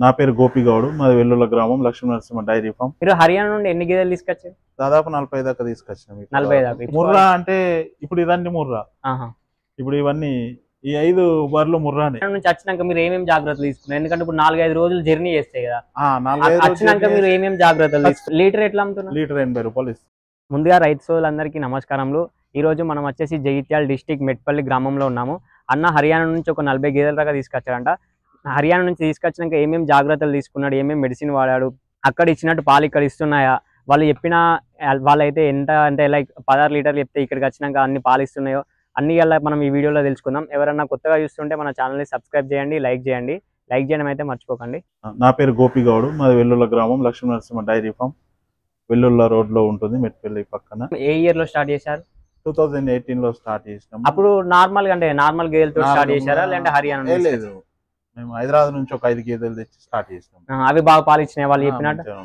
నా పేరు గోపి గౌడ్, మాది వెల్లుల గ్రామం, లక్ష్మీ నరసింహ డైరీ ఫామ్. మీరు హర్యానా నుండి ఎన్ని గేదెలు తీసుకొచ్చారు? దాదాపు 40 దాకా తీసుకొచ్చినాం. 40 దాకా. ముర్రా అంటే ఇప్పుడు ఇవన్నీ ముర్రా. ఇప్పుడు ఇవన్నీ ఈ 5 బర్లు ముర్రానే. నుంచి వచ్చినాక మీరు ఏమేమి జాగ్రత్తలు తీసుకున్నారు? ఎందుకంటే ఇప్పుడు 4-5 రోజులు జర్నీ చేస్తాయి కదా. 4-5 వచ్చినాక మీరు ఏమేమి జాగ్రత్తలు తీసుకున్నారు? లీటర్ ఎట్లా అమ్ముతున్నారు? లీటర్ 80 రూపాయలు ఇస్తుంది. ముందుగా రైతు సోదరులందరికీ నమస్కారములు. ఈ రోజు మనం వచ్చేసి జగిత్యాల డిస్టిక్ మెట్పల్లి గ్రామంలో ఉన్నాము. అన్న హర్యానా నుంచి ఒక 40 గేదెల దాకా తీసుకొచ్చారంట. హర్యానా నుంచి తీసుకొచ్చినాక ఏమేమి జాగ్రత్తలు తీసుకున్నాడు, ఏమేమి మెడిసిన్ వాడాడు, అక్కడ ఇచ్చినట్టు పాలు ఇక్కడ ఇస్తున్నాయా, వాళ్ళు చెప్పిన వాళ్ళైతే ఎంత అంటే లైక్ 16 లీటర్లు చెప్తే ఇక్కడికి వచ్చినాక అన్ని పాలు ఇస్తున్నాయో అన్ని అలా మనం ఈ వీడియోలో తెలుసుకుందాం. ఎవరన్నా కొత్తగా చూస్తుంటే మన ఛానల్ని సబ్స్క్రైబ్ చేయండి, లైక్ చేయడం అయితే మర్చిపోకండి. నా పేరు గోపి గౌడ్, మాది వెల్లుల గ్రామం, Lakshmi Narasimha dairy farm, Vellula road లో ఉంటుంది, మెట్పల్లి పక్కన. ఏ ఇయర్ లో స్టార్ట్ చేశారు? 2018 లో స్టార్ట్ చేసినాం. అప్పుడు నార్మల్ గా అంటే నార్మల్ గేదెలతో స్టార్ట్ చేశారా లేదంటే హర్యానా? లేదు, మేము హైదరాబాద్ నుంచి ఒక 5 గేదెలు తెచ్చి స్టార్ట్ చేసినాం. అవి బాగా పాలు ఇచ్చినాయి వాళ్ళు చెప్పినట్టు.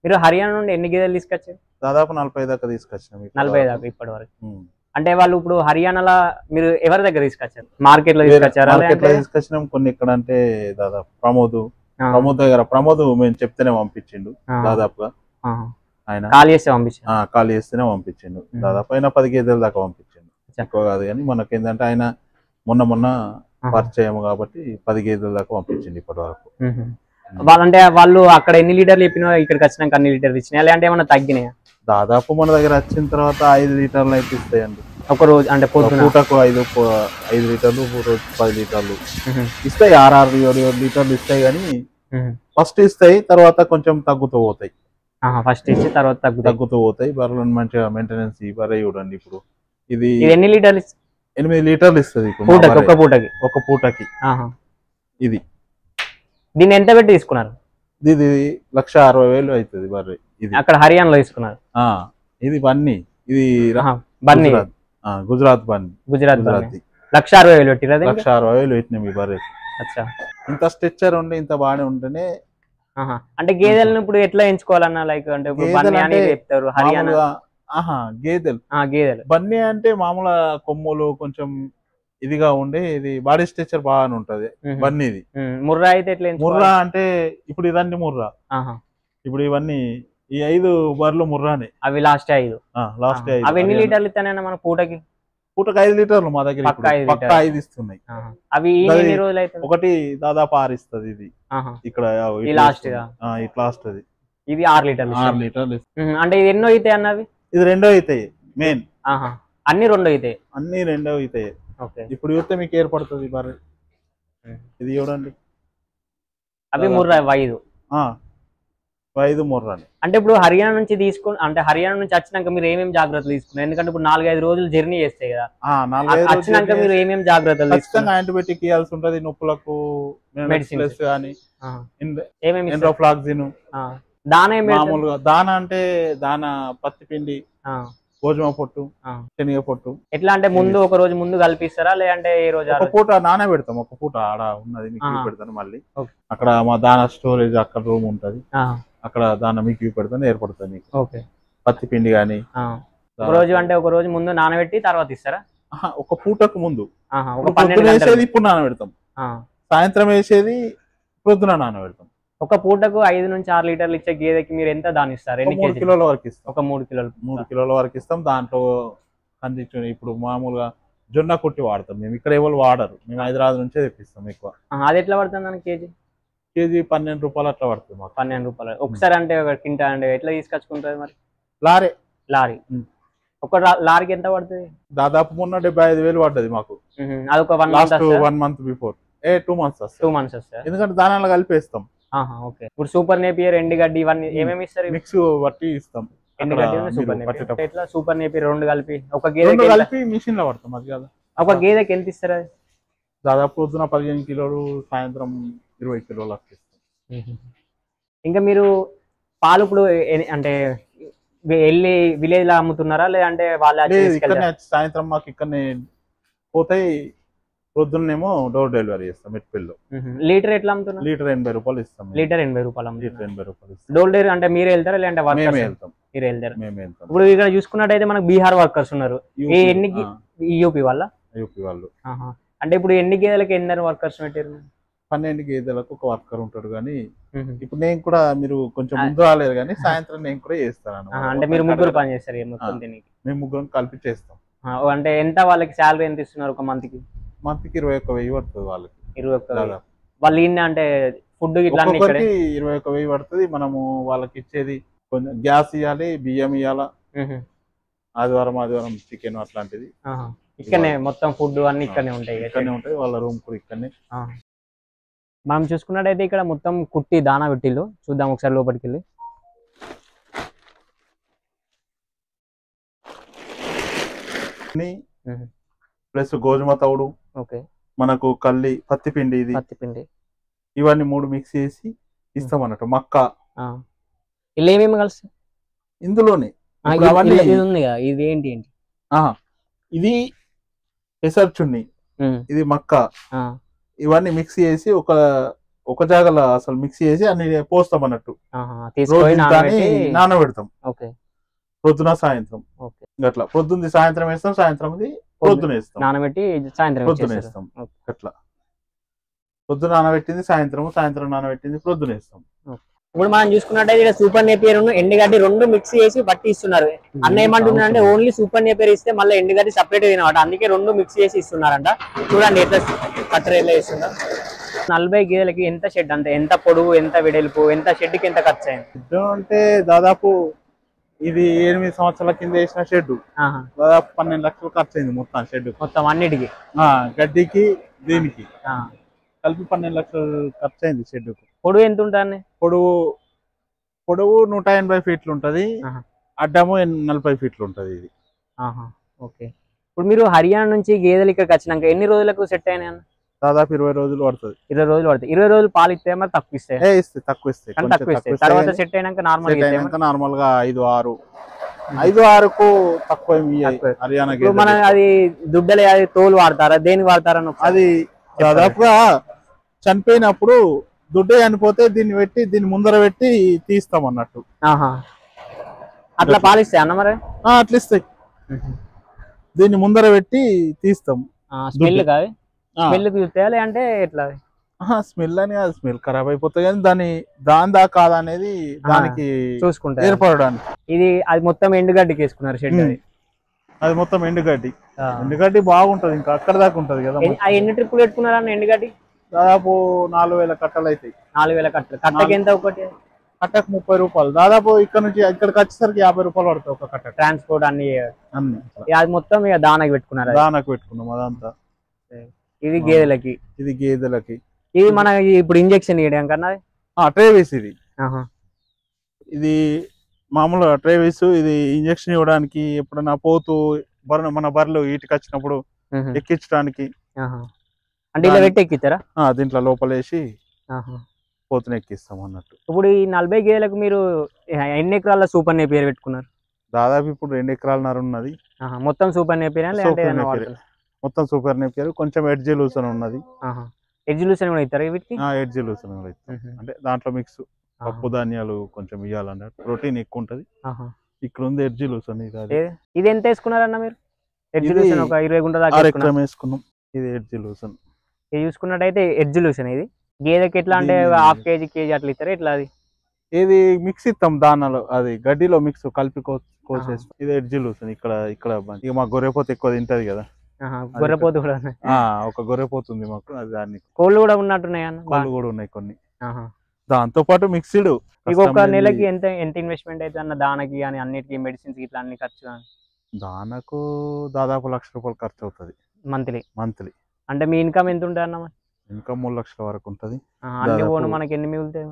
మీరు హర్యానా నుండి ఎన్ని గేదెలు తీసుకొచ్చారు? దాదాపు 40 దాకా తీసుకొచ్చినాం. 40 దాకా ఇప్పటి వరకు. అంటే వాళ్ళు ఇప్పుడు హర్యానాలో మీరు ఎవరి దగ్గర తీసుకొచ్చారు? మార్కెట్ లో తీసుకొచ్చారా? మార్కెట్ లో తీసుకొచ్చినాం. కొన్ని ఇక్కడ అంటే దాదాపు ప్రమోద్ దగ్గర, ప్రమోద్ మేము చెప్తేనే పంపించిండు. దాదాపుగా ఆయన ఖాళీ చేస్తేనే పంపించిండు. దాదాపు ఆయన 10 గేదెల దాకా పంపించిండు. ఎక్కువ కాదు కానీ మనకేంటంటే ఆయన మొన్న పరిచయం కాబట్టి 10 గేదెల దాకా పంపించింది ఇప్పటి వరకు. వాళ్ళంటే వాళ్ళు అక్కడ ఎన్ని లీటర్లు చెప్పినా ఇక్కడికి వచ్చినాక అన్ని లీటర్లు ఇచ్చినాయి లేదంటే ఏమన్నా తగ్గినాయా? దాదాపు మన దగ్గర వచ్చిన తర్వాత 5 లీటర్లు అయితే ఇస్తాయండి ఒక రోజు. అంటే పూటకు 5 లీటర్లు, రోజు 10 లీటర్లు ఇస్తాయి. 6-7 లీటర్లు ఇస్తాయి కానీ ఫస్ట్ ఇస్తాయి, తర్వాత కొంచెం తగ్గుతూ పోతాయి. ఫస్ట్ ఇచ్చి తర్వాత తగ్గుతూ పోతాయి. బర్రెలను మంచిగా మెయింటెనెన్స్. ఈ బర్రె చూడండి, ఇప్పుడు ఇది ఎన్ని లీటర్లు? 8 లీటర్లు ఇస్తుంది ఒక పూటకి. ఇది దీన్ని ఎంత పెట్టి తీసుకున్నారు? ఇది 1,60,000 అవుతుంది బర్రె. ఇది అక్కడ హర్యానాలో తీసుకున్నారు. ఇది బన్నీ, ఇది బన్నీ, గుజరాత్ బన్నీ. గుజరాత్ 1,60,000 పెట్టిరా? 1,60,000 పెట్టినాం ఈ బర్రె. ఇంత స్ట్రక్చర్ ఉండి ఇంత బాగానే ఉంటేనే. అంటే గేదెలను ఇప్పుడు ఎట్లా ఎంచుకోవాలన్నా లైక్ అంటే చెప్తారు హర్యానా గేదెలు బన్నీ అంటే మామూలు కొమ్ములు కొంచెం ఇదిగా ఉండే, ఇది బాడీ స్ట్రక్చర్ బాగానే ఉంటది. బన్నీది. ముర్రా అయితే ఎట్లా? ముర్రా అంటే ఇప్పుడు ఇవన్నీ ముర్రా. ఇప్పుడు ఇవన్నీ ఈ 5 బర్రెలు ముర్రానే. అవి లాస్ట్ 5. అవి ఎన్ని లీటర్లు ఇస్తానైనా మన పూటకి? 5 లీటర్లు మా దగ్గర పక్కా 5 ఇస్తున్నాయి. అవి ఎన్ని రోజులు అయితే? ఒకటి దాదాపు 6 ఇస్తుంది. ఇది ఇక్కడ లాస్ట్ అది. ఇది 6 లీటర్లు. అంటే ఇది ఎన్నో అవుతాయి అన్నవి? ఇది 2 అవుతాయి మెయిన్. అన్ని 2 అవుతాయి. అన్ని 2 అవుతాయి. ఇప్పుడు చూస్తే మీకు ఏర్పడుతుంది బర్రె. ఇది చూడండి, అవి ముర్రా 5 ముర్రాని. అంటే ఇప్పుడు హర్యానా నుంచి అంటే హర్యానా నుంచి వచ్చినాక మీరు ఏమేమి జాగ్రత్తలు తీసుకున్నారు? ఎందుకంటే ఇప్పుడు 4-5 రోజులు జర్నీ చేస్తాయి కదా. వచ్చినాక మీరు ఏమేమి జాగ్రత్తలు తీసుకున్నారు? యాంటీబయాటిక్ ఇవ్వాల్సి ఉంటది, నొప్పులకు మెడిసిన్స్ కానీ, ఎండ్రోఫ్లాక్సిన్. మామూలుగా దానా అంటే దానా పత్తి పిండి, గోధుమ పొట్టు, శనగ పొట్టు. ఎట్లా అంటే ముందు ఒక రోజు ముందు కలిపిస్తారా లేదంటే ఏ రోజు? ఒక పూట నానే పెడతాం. ఒక పూట ఆడ ఉన్నది మీకు పెడతాను. మళ్ళీ అక్కడ మా దానా స్టోరేజ్ అక్కడ రూమ్ ఉంటది, అక్కడ దానా మీకు పెడతాను, ఏర్పడుతుంది మీకు. పత్తి పిండి గానీ రోజు అంటే ఒక రోజు ముందు నానబెట్టి తర్వాత ఇస్తారా? ఒక పూటకు ముందు. వేసేది ఇప్పుడు నానబెడతాం, సాయంత్రం వేసేది ప్రొద్దున నానబెడతాం. ఒక పూటకు 5 నుంచి 6 లీటర్లు ఇచ్చే గేదెకి మీరు ఎంత దాని ఇస్తారు? 3 కిలోల వరకు ఇస్తాం. ఒక 3 కిలోల వరకు ఇస్తాం. దాంట్లో కందించు ఇప్పుడు మామూలుగా జొన్న కొట్టి వాడతాం మేము. ఇక్కడ ఎవరు వాడరు, మేము హైదరాబాద్ నుంచే తెప్పిస్తాం ఎక్కువ. అది ఎట్లా పడుతుంది కేజీ? కేజీ 12 రూపాయలు అట్లా పడుతుంది మాకు. 12 రూపాయలు ఒకసారి. అంటే ఒక క్వింటా అంటే ఎట్లా తీసుకొచ్చుకుంటుంది మరి? లారీ ఒక లారీకి ఎంత పడుతుంది? దాదాపు మొన్న 75,000 పడ్డది మాకు. అదొక 1 మంత్ బిఫోర్ 2 మంత్స్ వస్తాయి. ఎందుకంటే దానాలు కలిపేస్తాం. ఇప్పుడు సూపర్ నేపియర్, ఎండుగడ్డి ఇవన్నీ ఏమేమి ఇస్తారు? మిక్స్ బట్టి ఇస్తాం. ఎండుగడ్డి ఎట్లా? సూపర్ నేపియర్ 2 కలిపి ఒక గేదె కలిపి మిషన్ లో పడతాం. అది కదా, ఒక గేదెకి ఎంత ఇస్తారు? దాదాపు పొద్దున 15 కిలోలు, సాయంత్రం 20 కిలోలు ఇస్తాం. ఇంకా మీరు పాలు ఇప్పుడు అంటే వెళ్ళి విలేజ్ లో అమ్ముతున్నారా లేదంటే వాళ్ళ సాయంత్రం మాకు ఇక్కడనే పోతాయి, పొద్దున్నేమో డోర్ డెలివరీ చేస్తాం మెట్పల్లిలో. లీటర్ ఎట్లా అమ్ముతున్నారు? లీటర్ 80 రూపాయలు ఇస్తాం. లీటర్ 80 రూపాయలు. లీటర్ 80 రూపాయలు. డోర్ డెలివరీ అంటే మీరే వెళ్తారా లేదంటే మేమే వెళ్తాం? మీరే వెళ్తారు. ఇప్పుడు ఇక్కడ చూసుకున్నట్టయితే మనకు బీహార్ వర్కర్స్ ఉన్నారు. యూపీ వాళ్ళు. అంటే ఇప్పుడు ఎన్ని గేదెలకి ఎన్ని వర్కర్స్ పెట్టారు? 12 గేదెలకు ఒక వర్కర్ ఉంటాడు. కానీ ఇప్పుడు నేను కూడా మీరు కొంచెం ముందు రాలేదు కానీ సాయంత్రం నేను కూడా చేస్తాను. అంటే మీరు ముగ్గురు పని చేస్తారు మేము ముగ్గురం కలిపి చేస్తాం. అంటే ఎంత వాళ్ళకి శాలరీ ఎంత ఇస్తున్నారు ఒక మంత్ కి? 21,000 పడుతుంది వాళ్ళకి. 21,000 వాళ్ళు ఇన్ని అంటే ఫుడ్ ఇట్లా 21,000 పడుతుంది. మనము వాళ్ళకి ఇచ్చేది కొంచెం గ్యాస్ ఇవ్వాలి, బియ్యం ఇవ్వాలా, ఆదివారం చికెన్ అట్లాంటిది ఇక్కడనే మొత్తం ఫుడ్ అన్ని ఇక్కడనే ఉంటాయి. వాళ్ళ రూమ్ కూడా ఇక్కడనే. మనం చూసుకున్నట్టయితే ఇక్కడ మొత్తం కుట్టి దానా పెట్టిల్లు. చూద్దాం ఒకసారి లోపలికి వెళ్ళి. ప్లస్ గోధుమ తవుడు, మనకు కల్లి, పత్తి పిండి, ఇవన్నీ 3 మిక్స్ చేసి ఇస్తాం అన్నట్టు. మక్క ఇలా ఏమేమి కలుస్తాయి ఇందులోనే. ఇది ఏంటి? ఇది పెసర్ చున్ని, ఇది మక్క, ఇవన్నీ మిక్స్ చేసి ఒక జాగలో అసలు మిక్స్ చేసి అన్ని పోస్తాం అన్నట్టు. నానబెడతాం పొద్దున సాయంత్రం. అట్లా పొద్దుంది సాయంత్రం వేస్తాం, సాయంత్రం పొద్దున వేస్తాం, నానబెట్టి సాయంత్రం పొద్దున వేస్తాం. అట్లా పొద్దున నానబెట్టింది సాయంత్రం, సాయంత్రం నానబెట్టింది పొద్దున వేస్తాం. ఇప్పుడు మనం చూసుకున్నట్టయితే ఇక్కడ సూపర్ నేపియర్ ఎండుగడ్డి 2 మిక్స్ చేసి బట్టి ఇస్తున్నారు. అన్న ఏమంటున్నారు అంటే ఓన్లీ సూపర్ నేపియర్ ఇస్తే మళ్ళీ ఎండుగడ్డి సపరేట్ తినమాట, అందుకే 2 మిక్స్ చేసి ఇస్తున్నారంట. చూడండి ఎట్లా కట్టర ఎట్లా ఇస్తున్నారు. 40 గేదెలకి ఎంత షెడ్, అంటే ఎంత పొడవు, ఎంత వెడల్పు, ఎంత షెడ్కి ఎంత ఖర్చు అయింది అంటే దాదాపు ఇది 8 సంవత్సరాల కింద వేసిన షెడ్, దాదాపు 12 లక్షలు ఖర్చు అయింది మొత్తం షెడ్, మొత్తం అన్నిటికి, గడ్డికి దీనికి కలిపి 12 లక్షలు ఖర్చు అయింది షెడ్. పొడవు ఎంత ఉంటుంది? పొడవు 180 ఫీట్లు ఉంటది, అడ్డము 40 ఫీట్లు ఉంటది ఇది. ఓకే. ఇప్పుడు మీరు హర్యానా నుంచి గేదెలు ఇక్కడికి వచ్చినాక ఎన్ని రోజులకు సెట్ అయినాయి అన్న? దాదాపు 20 రోజులు పడుతుంది. 20 రోజులు పడుతుంది. 20 రోజులు పాలు ఇస్తే మరి తక్కువ ఇస్తాయి? తక్కువ ఇస్తాయి. తర్వాత సెట్ అయినాక నార్మల్ గా 5-6కు తక్కువ హర్యానా. మన అది దుడ్డలే, అది తోలు వాడతారా, దేనికి వాడతారని? అది దాదాపుగా చనిపోయినప్పుడు దుడ్డే చనిపోతే దీన్ని ముందర పెట్టి తీస్తాం అన్నట్టు. అట్లా పాలిస్తాయి అన్న మరి? అట్లా ఇస్తాయి, దీన్ని ముందర పెట్టి తీస్తాం. స్మెల్ కాదు, స్మెల్ చూస్తాయా లేదంటే ఎట్లా? స్మెల్ అని కాదు, స్మెల్ ఖరాబ్ అయిపోతుంది కానీ దాని కాదా అనేది దానికి చూసుకుంటా ఏర్పడడానికి. అది మొత్తం ఎండుగడ్డికి వేసుకున్నారు షెడ్. అది మొత్తం ఎండుగడ్డి బాగుంటది, ఇంకా అక్కడ దాకా ఉంటది కదా. ఎన్ని ట్రిప్పులు పెట్టుకున్నారన్న ఎండుగడ్డి? దాదాపు 4,000 కట్టలు అవుతాయి. 4,000 కట్టలు. కట్టకి ఎంత ఒకటి? కట్టకు 30 రూపాయలు. దాదాపు ఇక్కడ నుంచి ఇక్కడికి వచ్చేసరికి 50 రూపాయలు పడుతుంది ఒక కట్ట. ట్రాన్స్పోర్ట్ అన్ని. అది మొత్తం ఇక దానాకి పెట్టుకున్నారు. దానాకి పెట్టుకున్నాం అదంతా. ఇది గేదెలకి. ఇది మన ఇప్పుడు ఇంజక్షన్ ఇవ్వడం కన్నా ట్రేవిస్ ఇది మామూలుగా ట్రేవిస్. ఇది ఇంజక్షన్ ఇవ్వడానికి ఎప్పుడన్నా పోతూ మన బర్రెలు ఈటికి వచ్చినప్పుడు ఎక్కించడానికి. అంటే ఇలా పెట్టి ఎక్కిస్తారా? దీంట్లో లోపలేసి పోతుని ఎక్కిస్తాం అన్నట్టు. ఇప్పుడు ఈ 40 గేదెలకు మీరు ఎన్ని ఎకరాల సూపర్ నేపియర్ పెట్టుకున్నారు? దాదాపు ఇప్పుడు 2 ఎకరాలన్నర ఉన్నది. మొత్తం సూపర్ నేపియర్? మొత్తం సూపర్ నేపియర్, కొంచెం ఎడ్జ్ లూసన్ ఉన్నది. ఎడ్జ్ లూసన్ కూడా ఇస్తారా వీటికి? ఎడ్జ్ లూసన్ కూడా ఇస్తాం. అంటే దాంట్లో మిక్స్ పప్పు ధాన్యాలు కొంచెం ఇవ్వాలన్నట్టు, ప్రోటీన్ ఎక్కువ ఉంటది. ఇక్కడ ఉంది ఎడ్జ్ లూసన్. ఇది ఎంత వేసుకున్నారన్న మీరు? ఎడ్జ్ లూసన్ ఒక 20 గుంట దాకా వేసుకున్నాం. ఇది ఎడ్జ్ లూసన్. ఇది చూసుకున్నట్టయితే ఎడ్జ్ లూసన్. ఇది గేదెకి ఎట్లా అంటే ½ కేజీ అట్లా ఇస్తారా ఎట్లా? అది ఇది మిక్స్ ఇస్తాం దానాలో, అది గడ్డిలో మిక్స్ కలిపి కోసేస్తాం. ఇది ఎడ్జ్ లూసన్. ఇక్కడ ఇక మా గొర్రెపోతు ఎక్కువ తింటది కదా. గొర్రెపోతు కూడా ఒక గొర్రెపోతుంది మాకు. అది దాన్ని కోళ్ళు కూడా ఉన్నట్టున్నాయి అన్న? కోళ్ళు కూడా ఉన్నాయి కొన్ని. దాంతో పాటు మిక్స్డ్. ఒక నెలకి ఎంత ఇన్వెస్ట్మెంట్ అయితే అన్న దానికి కానీ అన్నిటికి, మెడిసిన్స్ ఇట్లా అన్ని ఖర్చు? దానకు దాదాపు 1 లక్ష రూపాయలు ఖర్చు అవుతుంది మంత్లీ. అంటే మీ ఇన్కమ్ ఎంత ఉంటుంది అన్న? ఇన్కమ్ 3 లక్షల వరకు ఉంటది. అన్ని పోను మనకి ఎన్ని మిగులుతాయి?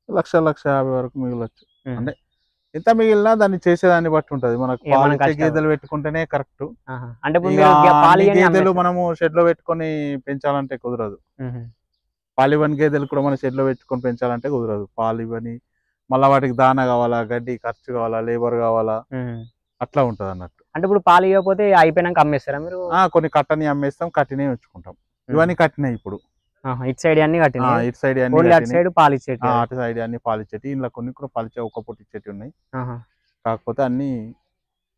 1,50,000 వరకు మిగలొచ్చు. అంటే ఎంత మిగిలినా దాన్ని చేసేదాన్ని బట్టి ఉంటది. మనకు గేదెలు పెట్టుకుంటేనే కరెక్ట్. అంటే గేదెలు మనము షెడ్ లో పెట్టుకొని పెంచాలంటే కుదరదు. పాలివని గేదెలు కూడా మన షెడ్ లో పెట్టుకొని పెంచాలంటే కుదరదు. పాలివని మళ్ళీ వాటికి దానా కావాలా, గడ్డి ఖర్చు కావాలా, లేబర్ కావాలా, అట్లా ఉంటది అన్నట్టు. అంటే ఇప్పుడు పాలు ఇవ్వకపోతే అయిపోయినాక అమ్మేస్తారా మీరు? కొన్ని కట్టని అమ్మేస్తాం, కట్టినే ఉంచుకుంటాం. ఇవన్నీ కట్టినాయి ఇప్పుడు. ఇటు సైడ్ అన్ని కట్టినాయి. ఇటు సైడ్ అటు సైడ్ అన్ని పాలిచ్చేటి. ఇంట్లో కొన్ని కూడా పాలిచ్చే ఒక పొట్టి ఇచ్చేటి ఉన్నాయి. కాకపోతే అన్ని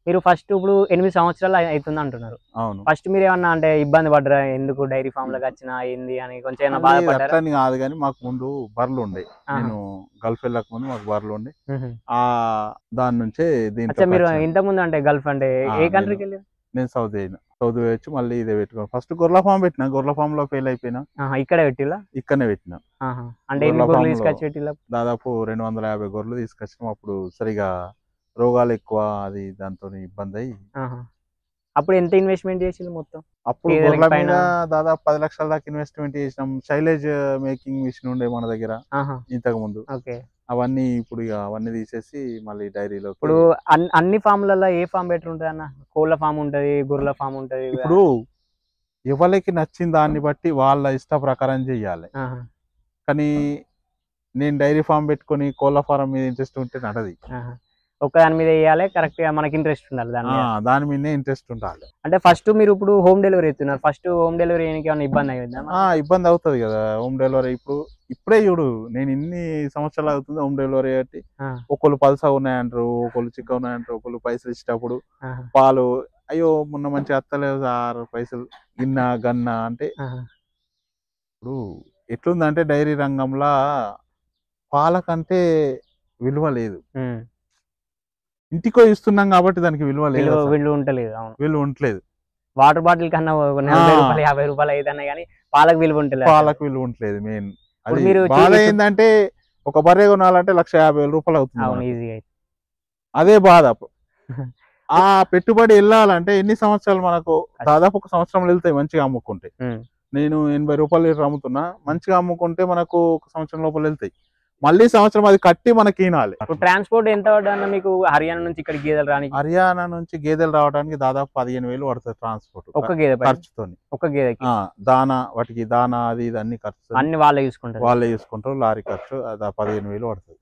మీరు ఫస్ట్ ఇప్పుడు 8 సంవత్సరాలు అవుతుంది అంటున్నారు. అవును. ఫస్ట్ మీరు ఏమన్నా అంటే ఇబ్బంది పడ్డరా? ఎందుకు డైరీ ఫామ్ లోకి వచ్చినా ఏంది అని కొంచెం ఏమన్నా బాధపడ్డారా? అట్లని కాదు కానీ మాకు ముందు బర్రెలు ఉండే. నేను గల్ఫ్ వెళ్ళక ముందు మాకు బర్రెలు ఉండే. ఆ దాని నుంచే దీంట్లో మీరు ఇంత ముందు అంటే గల్ఫ్ అంటే ఏ కంట్రీకి వెళ్ళారు? నేను సౌదీ అయినా. సౌదీ వచ్చి మళ్ళీ ఇదే పెట్టుకున్నాను. ఫస్ట్ గొర్రెల ఫామ్ పెట్టినా, గొర్రెల ఫామ్ లో ఫెయిల్ అయిపోయినా. ఇక్కడే పెట్టిలా? ఇక్కడనే పెట్టినా. అంటే ఎన్ని గొర్రెలు తీసుకొచ్చి పెట్టిలా? దాదాపు 250 గొర్రెలు తీసుకొచ్చినాం. అప్పుడు సరిగా రోగాలు ఎక్కువ, అది దాంతో ఇబ్బంది అయ్యి. అప్పుడు ఎంత ఇన్వెస్ట్మెంట్ చేసింది మొత్తం? అప్పుడు గొర్రెల మీద దాదాపు 10 లక్షల దాకా ఇన్వెస్ట్మెంట్ చేసినాం. శైలేజ్ మేకింగ్ మిషన్ ఉండే మన దగ్గర ఇంతకు ముందు. అవన్నీ ఇప్పుడు అవన్నీ తీసేసి మళ్ళీ డైరీలో. ఇప్పుడు అన్ని ఫామ్లలో ఏ ఫామ్ బెటర్ ఉంటుంది అన్న? కోళ్ళ ఫామ్ ఉంటది, గొర్రెల ఫామ్ ఉంటది. ఇప్పుడు ఎవరికి నచ్చిన దాన్ని బట్టి వాళ్ళ ఇష్ట ప్రకారం చెయ్యాలి. కానీ నేను డైరీ ఫామ్ పెట్టుకొని కోళ్ళ ఫారం మీద ఇంట్రెస్ట్ ఉంటే నడది. ఒక దాని మీద వేయాలి, కరెక్ట్ గా మనకి ఇంట్రెస్ట్ ఉండాలి, దాని మీదనే ఇంట్రెస్ట్ ఉండాలి. అంటే ఫస్ట్ మీరు ఇప్పుడు హోమ్ డెలివరీ అవుతున్నారు. ఫస్ట్ హోమ్ డెలివరీ ఏమైనా ఇబ్బంది అయ్యిందా? ఇబ్బంది అవుతుంది కదా హోమ్ డెలివరీ. ఇప్పుడే చూడు, నేను ఇన్ని సంవత్సరాలు అవుతుంది హోమ్ డెలివరీ బట్టి. ఒకళ్ళు పల్సా ఉన్నాయంటారు, ఒకళ్ళు చిక్క ఉన్నాయంటారు, ఒకళ్ళు పైసలు ఇచ్చేటప్పుడు పాలు అయ్యో మొన్న మంచిగా అత్తలేదు సార్ పైసలు గిన్నా గన్నా అంటే. ఇప్పుడు ఎట్లుందంటే డైరీ రంగంలో పాలకంటే విలువ లేదు. ఇంటికో ఇస్తున్నాం కాబట్టి దానికి విలువ లేదు, విలువ ఉండలేదు. వాటర్ బాటిల్ కన్నా 40 రూపాయలు 50 రూపాయలు అయితేనే కానీ పాలకు విలువ ఉండలేదు. పాలకు విలువ ఉండలేదు. మెయిన్ బాధ ఏంటంటే ఒక బర్రె కొనాలంటే 1,50,000 రూపాయలు అవుతుంది. అదే బాధ. ఆ పెట్టుబడి వెళ్ళాలంటే ఎన్ని సంవత్సరాలు మనకు? దాదాపు 1 సంవత్సరం వెళ్తాయి మంచిగా అమ్ముకుంటే. నేను 80 రూపాయలు లీటర్ అమ్ముతున్నా, మంచిగా అమ్ముకుంటే మనకు 1 సంవత్సరం లోపల వెళ్తాయి. మళ్ళీ సంవత్సరం అది కట్టి మనకి ఈనాలి. ట్రాన్స్పోర్ట్ ఎంత పడ్డా మీకు హర్యానా నుంచి ఇక్కడ గేదెలు రానికి? హర్యానా నుంచి గేదెలు రావడానికి దాదాపు 15,000 పడుతుంది ట్రాన్స్పోర్ట్. ఒక గేదె ఖర్చుతో? ఒక గేదెకి దానా, వాటికి దానా అది ఇది అన్ని ఖర్చు అన్ని వాళ్ళే చూసుకుంటారు. లారీ ఖర్చు 15,000 పడుతుంది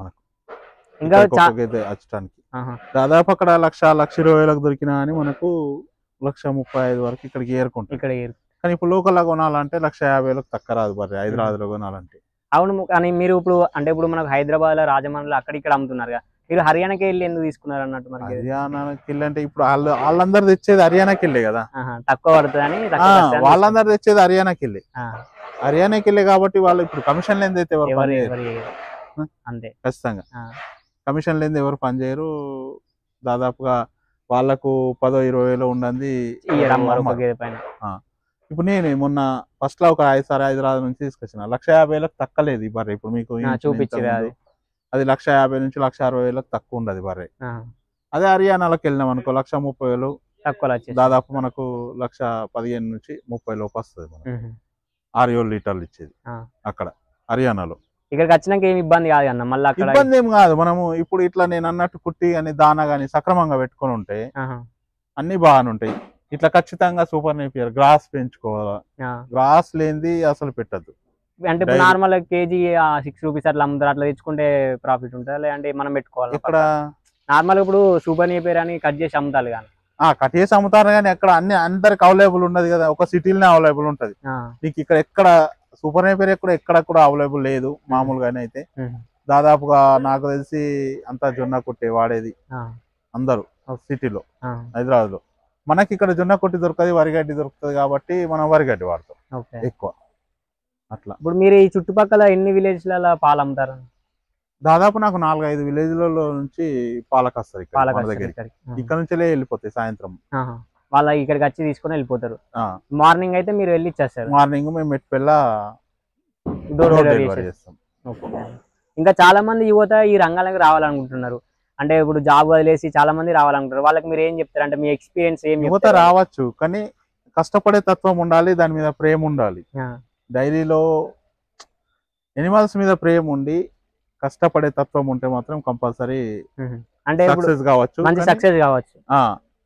మనకు. ఇంకా గేదె వచ్చడానికి దాదాపు అక్కడ 1,20,000 దొరికినా అని మనకు 1,35,000 వరకు ఇక్కడికి ఏరుకుంటాం. కానీ ఇప్పుడు లోకల్ కొనాలంటే 150,000 తక్కువ రాదు బర్రె. హైదరాబాద్ లో కొనాలంటే. అవును. కానీ మీరు ఇప్పుడు అంటే ఇప్పుడు మనకు హైదరాబాద్ లో, రాజమండ్రిలో అక్కడ ఇక్కడ అమ్ముతున్నారు కదా, మీరు హర్యానాకి వెళ్ళి ఎందుకు తీసుకున్నారు అన్నట్టు? మరి హర్యానాకి వెళ్ళి అంటే ఇప్పుడు వాళ్ళందరూ తెచ్చేది హర్యానాకి వెళ్ళే కదా, తక్కువ పడుతుంది. వాళ్ళందరూ తెచ్చేది హర్యానాకి వెళ్ళి. హర్యానాకి వెళ్ళే కాబట్టి వాళ్ళు ఇప్పుడు కమిషన్ లేని అయితే అంతే, ఖచ్చితంగా కమిషన్ లేని ఎవరు పనిచేయరు. దాదాపుగా వాళ్ళకు 10,000-20,000 ఉండదు. ఇప్పుడు నేను మొన్న ఫస్ట్ లో ఒక 5 సార్ హైదరాబాద్ నుంచి తీసుకొచ్చిన 150,000 తక్కలేదు ఈ బర్రె. ఇప్పుడు మీకు చూపించారు అది 150,000 నుంచి 160,000 తక్కువ ఉండదు బర్రె. అదే హర్యానాలోకి వెళ్ళినాం అనుకో 130,000 తక్కువ, దాదాపు మనకు 115,000 నుంచి 30,000 లోపు వస్తుంది. 6-7 లీటర్లు ఇచ్చేది అక్కడ హర్యానాలో. ఇక్కడికి వచ్చినాక ఏమి ఇబ్బంది కాదు అన్న? మళ్ళీ ఇబ్బంది ఏం కాదు. మనము ఇప్పుడు ఇట్లా నేను అన్నట్టు కుట్టి అని దానా గాని సక్రమంగా పెట్టుకొని ఉంటే అన్ని బాగానే ఉంటాయి. ఇట్లా ఖచ్చితంగా సూపర్ నేపియర్ గ్రాస్ పెంచుకోవాలా. గ్రాస్ లేనిది అసలు పెట్టద్దు. అంటే ఇప్పుడు నార్మల్ కేజీ 6 రూపీస్ అట్లా అమ్ముతారు, అట్లా తెచ్చుకుంటే ప్రాఫిట్ ఉంటుంది లేదంటే మనం పెట్టుకోవాలి? ఇక్కడ నార్మల్ ఇప్పుడు సూపర్ నేపియర్ అని కట్ చేసి అమ్ముతారు కానీ, కట్ చేసి అమ్ముతారు కానీ అక్కడ అందరికి అవైలబుల్ ఉండదు కదా. ఒక సిటీలోనే అవైలబుల్ ఉంటది. నీకు ఇక్కడ ఎక్కడ సూపర్ నేపియర్ ఎక్కడ కూడా అవైలబుల్ లేదు మామూలుగానే. అయితే దాదాపుగా నాకు తెలిసి అంతా జొన్న కొట్టే వాడేది అందరూ సిటీలో, హైదరాబాద్ లో. మనకి ఇక్కడ జొన్న కొట్టి దొరకదు, వరిగడ్డి దొరుకుతుంది కాబట్టి మనం వరిగడ్డి వాడతాం ఎక్కువ. అట్లా ఇప్పుడు మీరు ఈ చుట్టుపక్కల ఎన్ని విలేజ్ల పాలు అమ్ముతారు? దాదాపు నాకు 4-5 విలేజ్లలో నుంచి పాలకు వస్తారు ఇక్కడ నుంచి వెళ్ళిపోతాయి సాయంత్రం. వాళ్ళ ఇక్కడికి వచ్చి తీసుకొని వెళ్ళిపోతారు. మార్నింగ్ అయితే మీరు వెళ్ళి ఇచ్చేస్తారు? మార్నింగ్ మేము మెట్టిపెళ్ళ డోర్ డెలివరీ చేస్తాం. ఇంకా చాలా మంది యువత ఈ రంగాలకు రావాలనుకుంటున్నారు. అంటే ఇప్పుడు జాబ్ వదిలేసి చాలా మంది రావాలనుకుంటారు. వాళ్ళకి మీరు ఏం చెప్తారు? అంటే మీ ఎక్స్పీరియన్స్ ఏం? యువత రావచ్చు కానీ కష్టపడే తత్వం ఉండాలి, దాని మీద ప్రేమ ఉండాలి. డైరీలో ఎనిమల్స్ మీద ప్రేమ ఉండి కష్టపడే తత్వం ఉంటే మాత్రం కంపల్సరీ అంటే సక్సెస్ కావచ్చు.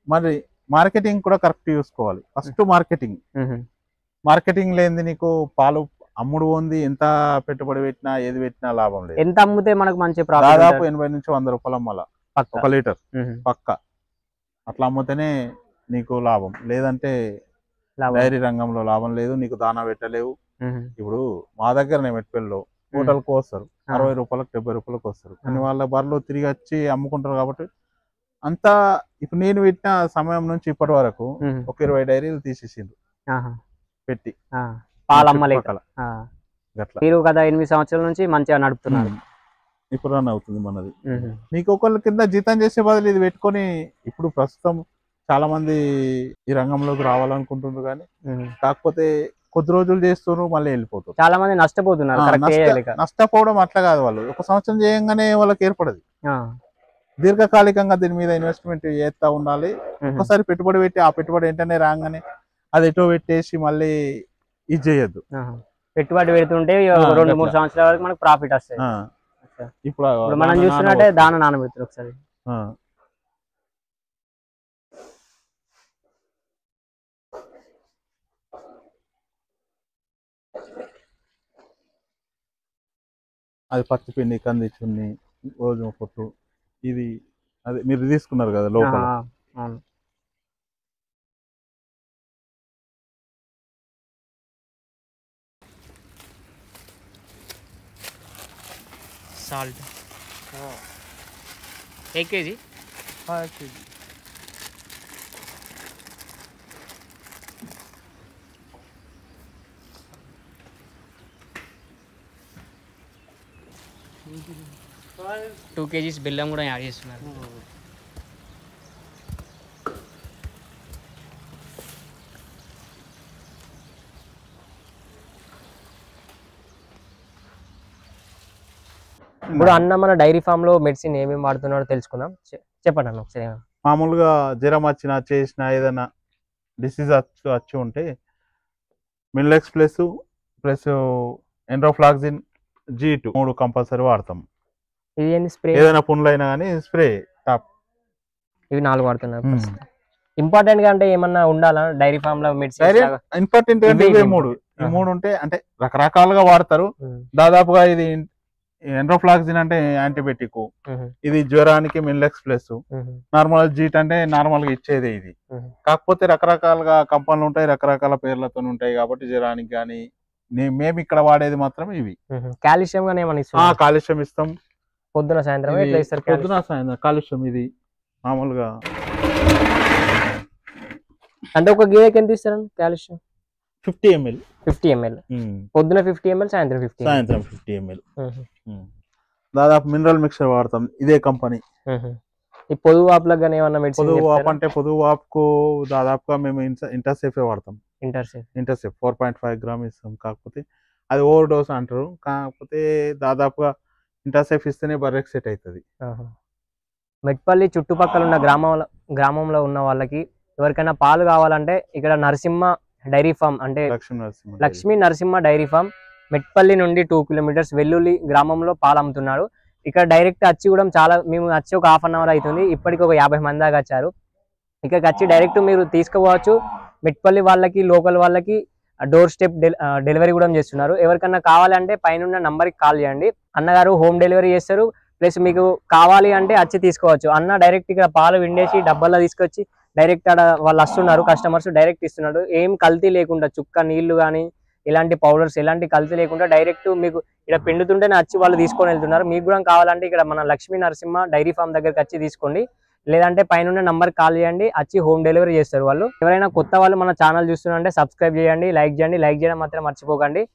మరి మార్కెటింగ్ కూడా కరెక్ట్ చూసుకోవాలి. ఫస్ట్ మార్కెటింగ్ లేనిది నీకు పాలు అమ్ముడు ఉంది. ఎంత పెట్టుబడి పెట్టినా ఏది పెట్టినా లాభం లేదు. ఎంత అమ్మితే మనకు మంచి దాదాపు 80 నుంచి 100 రూపాయలు అమ్మాల 1 లీటర్ పక్క. అట్లా అమ్మితేనే నీకు లాభం, లేదంటే డైరీ రంగంలో లాభం లేదు. నీకు దానా పెట్టలేవు. ఇప్పుడు మా దగ్గరనే మెట్పల్లిలో హోటల్కి వస్తారు 60 రూపాయలకు 70 రూపాయలకు వస్తారు. కానీ వాళ్ళ బర్రెలు తిరిగి వచ్చి అమ్ముకుంటారు కాబట్టి అంతా ఇప్పుడు నేను పెట్టిన సమయం నుంచి ఇప్పటి వరకు ఒక 20 డైరీలు తీసేసిండు పెట్టి పాలమ్మలేక. మీరు కదా 8 సంవత్సరాల నుంచి మంచిగా నడుపుతున్నారు. ఇప్పుడు రన్ అవుతుంది మనది. మీకు ఒకళ్ళ కింద జీతం చేసే బదులు ఇది పెట్టుకొని ఇప్పుడు ప్రస్తుతం చాలా మంది ఈ రంగంలోకి రావాలనుకుంటున్నారు, కానీ కాకపోతే కొద్ది రోజులు చేస్తున్నారు మళ్ళీ వెళ్ళిపోతారు. చాలా మంది నష్టపోతున్నారు. నష్టపోవడం అట్లా కాదు, వాళ్ళు ఒక సంవత్సరం చేయంగానే వాళ్ళకి ఏర్పడదు. దీర్ఘకాలికంగా దీని మీద ఇన్వెస్ట్మెంట్ చేస్తా ఉండాలి. ఒకసారి పెట్టుబడి పెట్టి ఆ పెట్టుబడి వెంటనే రాగానే అది ఎటో పెట్టేసి మళ్ళీ ఇది చేయొద్దు. పెట్టుబడి పెడుతుంటే 2-3 సంవత్సరాల వరకు మనకు ప్రాఫిట్ వస్తాయి. ఇప్పుడు మనం చూస్తున్నట్టే దాన నానబెడతారు ఒకసారి. అది పత్తి పిండి, కంది చున్ని, గోధుమ పొట్టు, ఇది అదే మీరు తీసుకున్నారు కదా లోపల. Salt 1 kg. 1 kg. Two kgs బెల్లం కూడా యాడ్ చేస్తున్నారు. ఇప్పుడు అన్న మన డైరీ ఫామ్ లో మెడిసిన్ ఏమేమి వాడుతున్నాడో తెలుసుకుందాం. చెప్పండి అన్న ఒకసారి. మామూలుగా జ్వరం వచ్చినా చేసిన ఏదైనా డిసీజ్ వచ్చి ఉంటే మిల్లెక్స్ ప్లస్ ఎండ్రోఫ్లాక్సిన్ G2 3 కంపల్సరీ వాడతాం. స్ప్రే ఏదైనా పుండ్లు అయినా కానీ స్ప్రే టాప్. ఇవి 4 వాడుతున్నారు. ఇంపార్టెంట్ గా అంటే ఏమన్నా ఉండాలా డైరీ ఫామ్ లో మెడిసిన్? ఇంపార్టెంట్ అంటే ఇవే 3. ఈ 3 ఉంటే అంటే రకరకాలుగా వాడతారు. దాదాపుగా ఇది ఎండ్రోఫ్లాక్సిన్ అంటే యాంటీబయాటిక్, ఇది జ్వరానికి మిల్లెక్స్ ప్లస్, నార్మల్ జీట్ అంటే నార్మల్ గా ఇచ్చేది ఇది. కాకపోతే రకరకాలుగా కంపెనీలు ఉంటాయి, రకరకాల పేర్లతో ఉంటాయి కాబట్టి జ్వరానికి కానీ మేము ఇక్కడ వాడేది మాత్రం ఇవి. కాల్షియం గానీ ఏమన్నా కాల్షియం ఇస్తాం పొద్దున సాయంత్రం. పొద్దున సాయంత్రం కాల్షియం ఇది మామూలుగా. అంటే ఒక గేదెకి ఎంత ఇస్తారు కాల్షియం? 50 ml. 50 ml పొద్దున, 50 ml సాయంత్రం 50 ml. దాదాపు మినరల్ మిక్చర్ వాడతాం, ఇదే కంపెనీ. ఈ పొదుగు వాపులకు కానీ ఏమన్నా మెడిసిన్? పొదుగు వాపు అంటే పొదుగు వాపుకు దాదాపుగా మేము ఇంటర్సెఫ్ వాడతాం. ఇంటర్సెఫ్ 4.5 గ్రామ్ ఇస్తాం. కాకపోతే అది ఓవర్ డోస్ అంటారు. కాకపోతే దాదాపుగా ఇంటర్సెఫ్ ఇస్తేనే బర్రెక్ సెట్ అవుతుంది. మెట్పల్లి చుట్టుపక్కల ఉన్న గ్రామంలో ఉన్న వాళ్ళకి ఎవరికైనా పాలు కావాలంటే ఇక్కడ నరసింహ డైరీ ఫామ్ అంటే లక్ష్మీ నరసింహ డైరీ ఫామ్ మెట్పల్లి నుండి 2 కిలోమీటర్స్ వెల్లుల్లి గ్రామంలో పాలు అమ్ముతున్నాడు. ఇక్కడ డైరెక్ట్ వచ్చి కూడా మేము వచ్చి ఒక ½ అవర్ అవుతుంది. ఇప్పటికి ఒక 50 మంది దాకా వచ్చారు. ఇక్కడికి వచ్చి డైరెక్ట్ మీరు తీసుకుపోవచ్చు. మెట్పల్లి వాళ్ళకి, లోకల్ వాళ్ళకి డోర్ స్టెప్ డెలివరీ కూడా చేస్తున్నారు. ఎవరికన్నా కావాలంటే పైన నంబర్కి కాల్ చేయండి. అన్నగారు హోమ్ డెలివరీ చేస్తారు. ప్లస్ మీకు కావాలి అంటే వచ్చి తీసుకోవచ్చు. అన్న డైరెక్ట్ ఇక్కడ పాలు విండేసి డబ్బాల్లో తీసుకొచ్చి డైరెక్ట్ ఆడ వాళ్ళు వస్తున్నారు, కస్టమర్స్ డైరెక్ట్ ఇస్తున్నాడు. ఏం కల్తీ లేకుండా చుక్క నీళ్లు కానీ ఇలాంటి పౌడర్స్ ఎలాంటి కల్తీ లేకుండా డైరెక్ట్ మీకు ఇక్కడ పిండుతుంటేనే వచ్చి వాళ్ళు తీసుకొని వెళ్తున్నారు. మీకు కూడా కావాలంటే ఇక్కడ మన లక్ష్మీ నరసింహ డైరీ ఫామ్ దగ్గరికి వచ్చి తీసుకోండి. లేదంటే పైన నంబర్ కాల్ చేయండి, వచ్చి హోమ్ డెలివరీ చేస్తారు వాళ్ళు. ఎవరైనా కొత్త వాళ్ళు మన ఛానల్ చూస్తున్నారంటే సబ్స్క్రైబ్ చేయండి, లైక్ చేయడం మాత్రం మర్చిపోకండి.